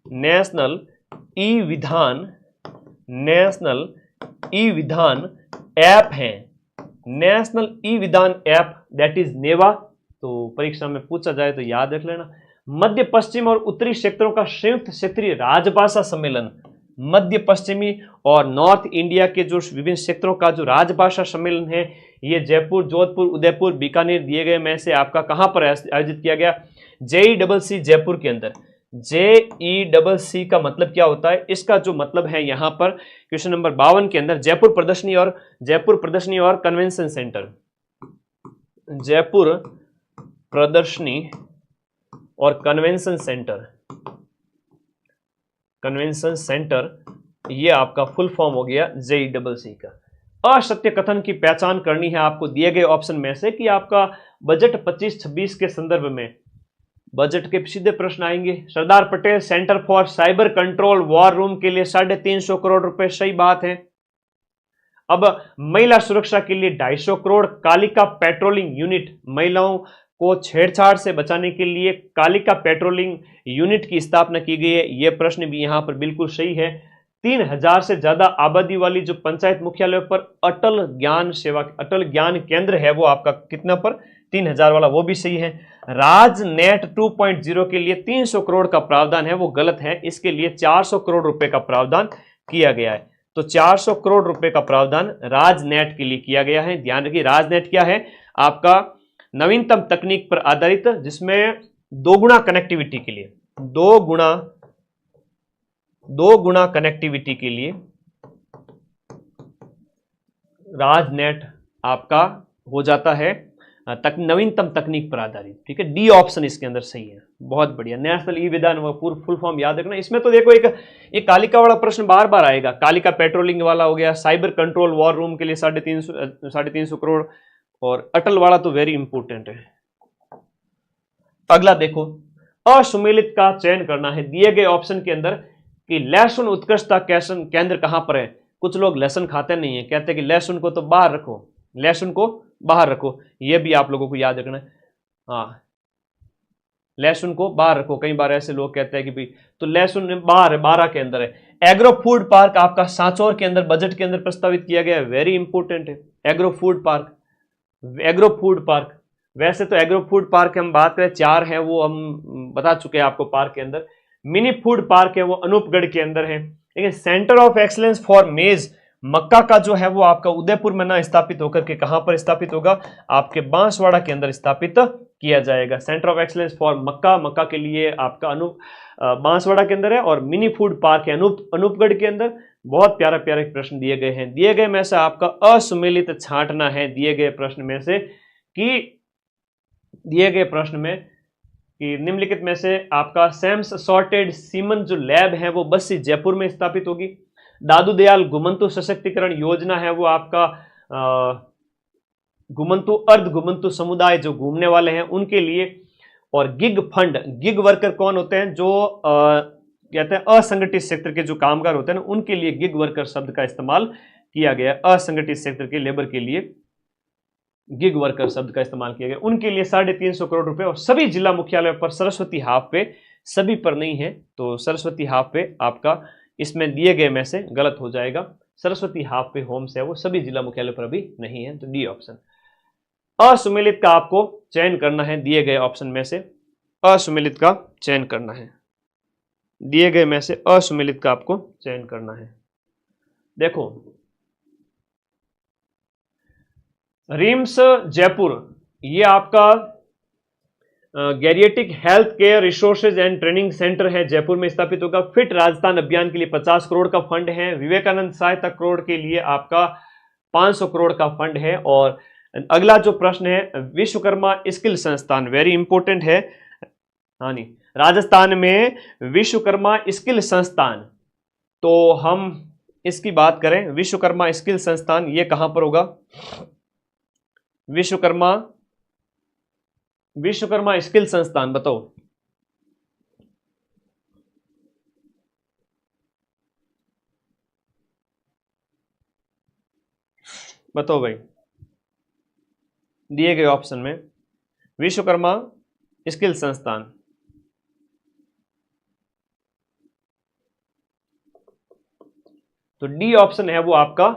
National e विधान, national e विधान app है, नेशनल ई विधान ऐप दैट इज नेवा। तो परीक्षा में पूछा जाए तो याद रख लेना। मध्य पश्चिम और उत्तरी क्षेत्रों का संयुक्त क्षेत्रीय राजभाषा सम्मेलन, मध्य पश्चिमी और नॉर्थ इंडिया के जो विभिन्न क्षेत्रों का जो राजभाषा सम्मेलन है, ये जयपुर, जोधपुर, उदयपुर, बीकानेर दिए गए में से आपका कहां पर आयोजित किया गया? JEEC जयपुर के अंदर। JEEC का मतलब क्या होता है? इसका जो मतलब है यहां पर क्वेश्चन नंबर 52 के अंदर, जयपुर प्रदर्शनी और कन्वेंशन सेंटर, जयपुर प्रदर्शनी और कन्वेंशन सेंटर, ये आपका फुल फॉर्म हो गया JEEC का। असत्य कथन की पहचान करनी है आपको दिए गए ऑप्शन में से कि आपका बजट 25-26 के संदर्भ में बजट के सीधे प्रश्न आएंगे। Sardar Patel centre for cyber control war room के लिए 350 करोड़ रुपए, सही बात है। अब महिला सुरक्षा के लिए 250 करोड़, कालिका पेट्रोलिंग यूनिट, महिलाओं को छेड़छाड़ से बचाने के लिए कालिका पेट्रोलिंग यूनिट की स्थापना की गई है। यह प्रश्न भी यहां पर बिल्कुल सही है। 3000 से ज्यादा आबादी वाली जो पंचायत मुख्यालय पर अटल ज्ञान केंद्र है, वो आपका कितना पर? 3000 वाला, वो भी सही है। राजनेट 2.0 के लिए 300 करोड़ का प्रावधान है, वो गलत है। इसके लिए 400 करोड़ रुपए का प्रावधान किया गया है। तो 400 करोड़ रुपए का प्रावधान राजनेट के लिए किया गया है। ध्यान रखिए, राजनेट क्या है? आपका नवीनतम तकनीक पर आधारित, जिसमें दोगुना कनेक्टिविटी के लिए, दो गुना कनेक्टिविटी के लिए राजनेट आपका हो जाता है नवीनतम तकनीक पर आधारित। ठीक है, डी ऑप्शन इसके अंदर सही है। बहुत बढ़िया। नेशनल ई विधान पूर्ण फुल फॉर्म याद रखना। इसमें तो देखो एक कालिका वाला प्रश्न बार बार आएगा। कालिका पेट्रोलिंग वाला हो गया, साइबर कंट्रोल वॉर रूम के लिए 350 करोड़, और अटल वाला तो वेरी इंपॉर्टेंट है। अगला देखो, असुमेलित का चयन करना है दिए गए ऑप्शन के अंदर कि लहसुन उत्कृष्टता केंद्र कहां पर है। कुछ लोग लहसुन खाते नहीं है, कहते हैं कि लहसुन को तो बाहर रखो, लहसुन को बाहर रखो। यह भी आप लोगों को याद रखना है। हाँ, लहसुन को बाहर रखो। कई बार ऐसे लोग कहते हैं कि भाई तो लहसुन बाहर है, 12 के अंदर है। एग्रो फूड पार्क आपका सांचौर के अंदर बजट के अंदर प्रस्तावित किया गया है, वेरी इंपॉर्टेंट है। एग्रो फूड पार्क, वैसे तो एग्रो फूड पार्क हम बात करें 4 है, वो हम बता चुके हैं आपको पार्क के अंदर। मिनी फूड पार्क है, वो अनूपगढ़ के अंदर है। लेकिन सेंटर ऑफ एक्सीलेंस फॉर मेज, मक्का का जो है वो आपका उदयपुर में ना स्थापित होकर के कहां पर स्थापित होगा? आपके बांसवाड़ा के अंदर स्थापित किया जाएगा। सेंटर ऑफ एक्सीलेंस फॉर मक्का के लिए आपका बांसवाड़ा के अंदर है, और मिनी फूड पार्क है अनूपगढ़ के अंदर। बहुत प्यारा प्यारे प्रश्न दिए गए हैं। दिए गए में से आपका असुमेलित छांटना है दिए गए प्रश्न में से कि निम्नलिखित में से आपका सैम्स सॉर्टेड सीमन जो लैब है वो बस्सी जयपुर में स्थापित होगी। दादू दयाल गुमंतु सशक्तिकरण योजना है, वो आपका अर्ध घुमंतु समुदाय जो घूमने वाले हैं उनके लिए। और गिग फंड, गिग वर्कर कौन होते हैं? जो कहते हैं असंगठित क्षेत्र के जो कामगार होते हैं ना, उनके लिए गिग वर्कर शब्द का इस्तेमाल किया गया। असंगठित क्षेत्र के लेबर के लिए गिग वर्कर शब्द का इस्तेमाल किया गया। उनके लिए 350 करोड़ रुपए। और सभी जिला मुख्यालय पर सरस्वती हाफ पे, सभी पर नहीं है, तो सरस्वती हाफ पे आपका इसमें दिए गए में से गलत हो जाएगा। सरस्वती हाफ पे होम्स है, वो सभी जिला मुख्यालय पर अभी नहीं है, तो डी ऑप्शन। असुमेलित का आपको चयन करना है दिए गए ऑप्शन में से, असुमेलित का चयन करना है दिए गए में से, असुमेलित का आपको चयन करना है। देखो, रिम्स जयपुर, ये आपका geriatric health care resources and training centre है, जयपुर में स्थापित होगा। फिट राजस्थान अभियान के लिए 50 करोड़ का फंड है। विवेकानंद सहायता करोड़ के लिए आपका 500 करोड़ का फंड है। और अगला जो प्रश्न है, विश्वकर्मा स्किल संस्थान, वेरी इंपॉर्टेंट है। हाँ नहीं, राजस्थान में विश्वकर्मा स्किल संस्थान, तो हम इसकी बात करें, विश्वकर्मा स्किल संस्थान ये कहां पर होगा? विश्वकर्मा स्किल संस्थान बताओ। बताओ भाई, दिए गए ऑप्शन में विश्वकर्मा स्किल संस्थान, तो डी ऑप्शन है वो आपका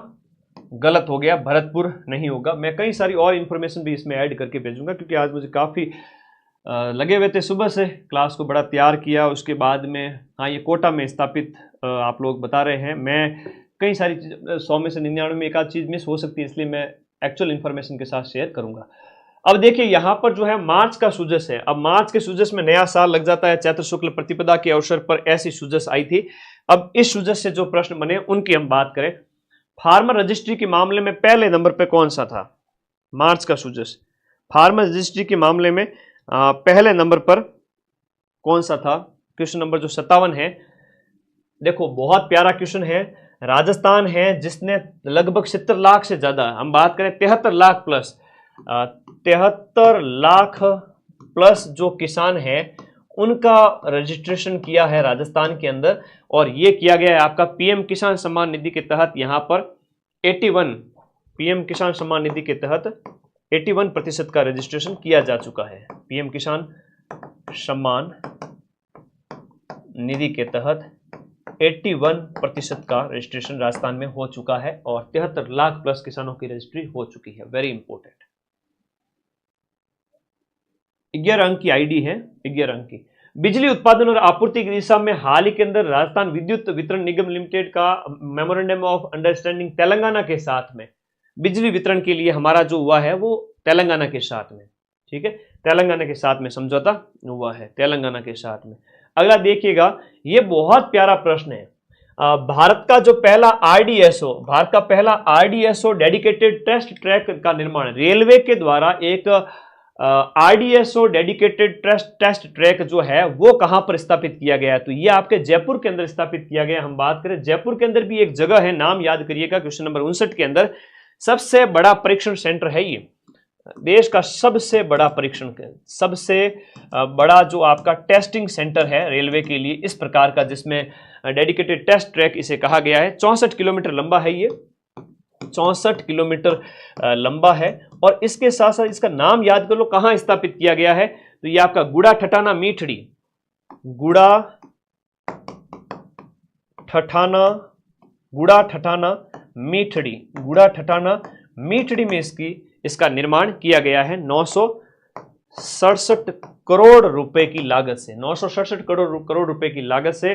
गलत हो गया, भरतपुर नहीं होगा। मैं कई सारी और इंफॉर्मेशन भी इसमें ऐड करके भेजूंगा, क्योंकि आज मुझे काफ़ी लगे हुए थे, सुबह से क्लास को बड़ा तैयार किया, उसके बाद में हाँ ये कोटा में स्थापित आप लोग बता रहे हैं। मैं कई सारी चीज़ 100 में से 99 में एक आध चीज़ मिस हो सकती है, इसलिए मैं एक्चुअल इन्फॉर्मेशन के साथ शेयर करूंगा। अब देखिए यहाँ पर जो है मार्च का सूजस है। अब मार्च के सूजस में नया साल लग जाता है, चैत्र शुक्ल प्रतिपदा के अवसर पर ऐसी सूजस आई थी। अब इस सूजस से जो प्रश्न बने उनकी हम बात करें। फार्मर रजिस्ट्री के मामले में पहले नंबर पे कौन सा था? मार्च का सूजस फार्मर रजिस्ट्री के मामले में पहले नंबर पर कौन सा था? क्वेश्चन नंबर जो 57 है। देखो बहुत प्यारा क्वेश्चन है। राजस्थान है जिसने लगभग 70 लाख से ज्यादा, हम बात करें 73 लाख प्लस, 73 लाख प्लस जो किसान है उनका रजिस्ट्रेशन किया है राजस्थान के अंदर, और ये किया गया है आपका पीएम किसान सम्मान निधि के तहत। यहाँ पर 81 पीएम किसान सम्मान निधि के तहत 81% का रजिस्ट्रेशन किया जा चुका है। पीएम किसान सम्मान निधि के तहत 81% का रजिस्ट्रेशन राजस्थान में हो चुका है और 73 लाख प्लस किसानों की रजिस्ट्री हो चुकी है। Very important. 11 अंक की आईडी है, 11 अंक की। बिजली उत्पादन और आपूर्ति की दिशा में हाल ही के अंदर राजस्थान विद्युत वितरण निगम लिमिटेड का मेमोरेंडम ऑफ अंडरस्टैंडिंग तेलंगाना के साथ में बिजली वितरण के लिए हमारा जो हुआ है वो तेलंगाना के साथ में, ठीक है, तेलंगाना के साथ में समझौता हुआ है, तेलंगाना के साथ में। अगला देखिएगा, ये बहुत प्यारा प्रश्न है। भारत का जो पहला आरडीएसओ, भारत का पहला आरडीएसओ डेडिकेटेड टेस्ट ट्रैक का निर्माण रेलवे के द्वारा एक आरडीएसओ डेडिकेटेड टेस्ट ट्रैक जो है वो कहां पर स्थापित किया गया है? तो ये आपके जयपुर के अंदर स्थापित किया गया। हम बात करें जयपुर के अंदर भी एक जगह है, नाम याद करिएगा, क्वेश्चन नंबर 59 के अंदर। सबसे बड़ा परीक्षण सेंटर है ये, देश का सबसे बड़ा परीक्षण, सबसे बड़ा जो आपका टेस्टिंग सेंटर है रेलवे के लिए इस प्रकार का, जिसमें डेडिकेटेड टेस्ट ट्रैक इसे कहा गया है। 64 किलोमीटर लंबा है ये, 64 किलोमीटर लंबा है। और इसके साथ साथ इसका नाम याद कर लो कहां स्थापित किया गया है। तो ये आपका गुड़ा ठठाना मीठड़ी, गुड़ा ठठाना मीठड़ी, गुड़ा ठठाना मीठड़ी में इसका निर्माण किया गया है 967 करोड़ रुपए की लागत से, 967 करोड़ रुपए की लागत से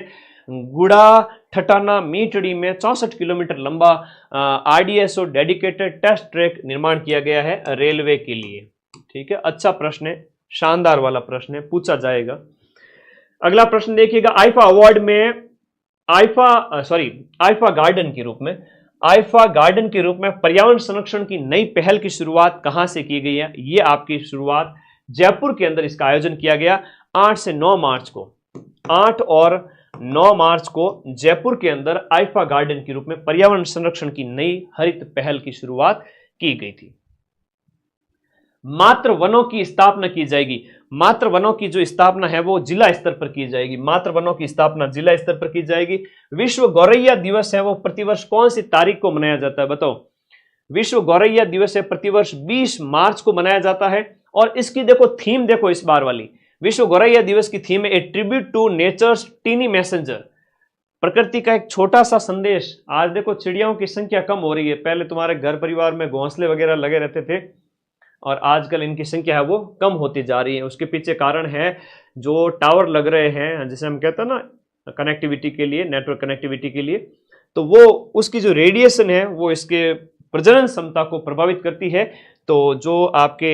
गुड़ा ठठाना मीठड़ी में 64 किलोमीटर लंबा आरडीएसओ डेडिकेटेड टेस्ट ट्रैक निर्माण किया गया है रेलवे के लिए। ठीक है, अच्छा प्रश्न है, शानदार वाला प्रश्न है, पूछा जाएगा। अगला प्रश्न देखिएगा, आईफा अवार्ड में आईफा गार्डन के रूप में पर्यावरण संरक्षण की नई पहल की शुरुआत कहां से की गई है? ये आपकी शुरुआत जयपुर के अंदर इसका आयोजन किया गया 8 से 9 मार्च को, 8 और 9 मार्च को जयपुर के अंदर आईफा गार्डन के रूप में पर्यावरण संरक्षण की नई हरित पहल की शुरुआत की गई थी। मातृ वनों की स्थापना की जाएगी। मातृ वनों की जो स्थापना है वो जिला स्तर पर की जाएगी। मातृ वनों की स्थापना जिला स्तर पर की जाएगी। विश्व गौरैया दिवस है वो प्रतिवर्ष कौन सी तारीख को मनाया जाता है? बताओ। विश्व गौरैया दिवस है प्रतिवर्ष 20 मार्च को मनाया जाता है। और इसकी देखो थीम, देखो इस बार वाली विश्व गौरैया दिवस की थीम है a tribute to nature's tiny messenger, प्रकृति का एक छोटा सा संदेश। आज देखो चिड़ियाओं की संख्या कम हो रही है। पहले तुम्हारे घर परिवार में घोंसले वगैरह लगे रहते थे और आजकल इनकी संख्या है वो कम होती जा रही है। उसके पीछे कारण है जो टावर लग रहे हैं, जिसे हम कहते हैं ना कनेक्टिविटी के लिए, नेटवर्क कनेक्टिविटी के लिए, तो वो उसकी जो रेडिएशन है वो इसके प्रजनन क्षमता को प्रभावित करती है। तो जो आपके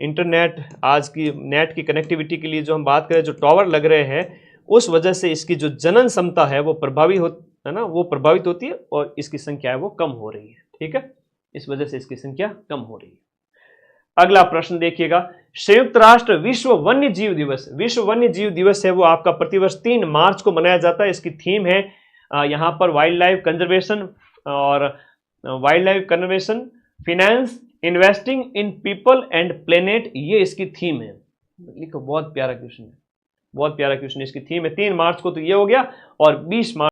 इंटरनेट आज की नेट की कनेक्टिविटी के लिए जो हम बात करें, जो टावर लग रहे हैं, उस वजह से इसकी जो जनन क्षमता है वो प्रभावित होती है और इसकी संख्या है वो कम हो रही है। ठीक है, इस वजह से इसकी संख्या कम हो रही है। अगला प्रश्न देखिएगा, संयुक्त राष्ट्र विश्व वन्य जीव दिवस, विश्व वन्य जीव दिवस है वो आपका प्रतिवर्ष 3 मार्च को मनाया जाता है। इसकी थीम है यहाँ पर वाइल्ड लाइफ कंजर्वेशन और wild life conservation, finance, investing in people and planet, ये इसकी थीम है। लिखो, बहुत प्यारा क्वेश्चन है, बहुत प्यारा क्वेश्चन। इसकी थीम है 3 मार्च को तो ये हो गया और 20 मार्च